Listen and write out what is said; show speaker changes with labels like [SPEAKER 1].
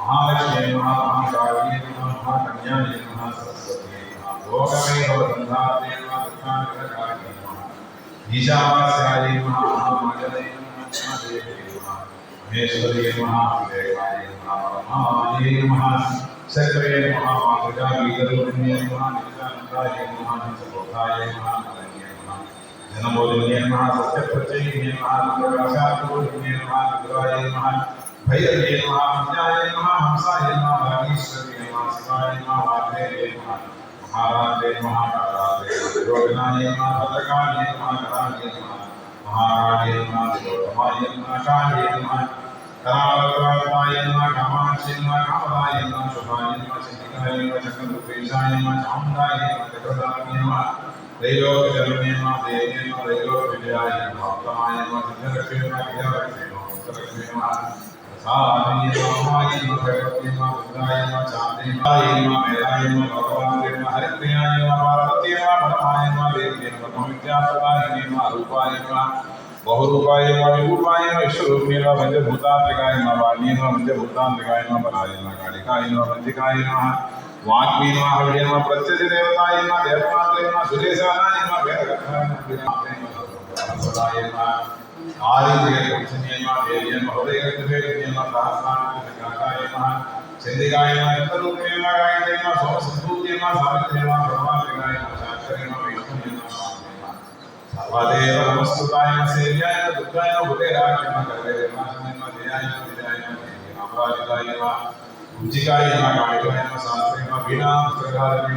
[SPEAKER 1] महालक्ष्मी महाकाली महाकन्याय सरस्वती ईशावास्याय महामाजने महेश्वरी महादेवाय महामाये शक्रे महामातृकागीतरूपिणे नित्यानन्दाय सपोधाय जनमोदिने सत्यप्रचयिने प्रकाशात्मरूपिणे दुर्गाय भैरवे विद्याय हंसाय भागीश्वरी शिवाय वाग्देवे महाराजे महाकाले योगनाय भद्रकाले महाकाले महाराजे महादेवाय महाकाले करावताय कामाक्षी कामदाय शुभाय सिद्धिकाय चक्रपेशाय चामुण्डाय चक्रधारिणे त्रैलोक्यजनने देवे त्रैलोक्यविजयाय भक्ताय सिद्धलक्ष्मी विद्यालक्ष्मी साधि रामाय भगवती दुर्गाय चांद्रिकाय मेधाय भगवान हरिप्रियाय पार्वती परमाय देवी विद्याप्रदाय रूपाय बहुरूपाय विभूपाय विश्वरूपिणे पंचभूतात्मिकाय वाणी पंचभूतात्मिकाय पराय कालिकाय वंदिकाय वाग्मी हृदय प्रत्यक्ष देवताय देवताय सुरेशाय वेदकथाय सदाय आदित्य कुंचनीय देवी महोदय देवी सहस्राय चंदिकाय रूपे गायत्री सोम संभूति सावित्री ब्रह्मात्मिकाय शास्त्रे विष्णु सर्वदेव नमस्तुताय सेव्याय दुर्गाय भूतेराय करवे देवाय विजयाय अपराजिताय कुंजिकाय कालिकाय शास्त्रे वीणा प्रकाराय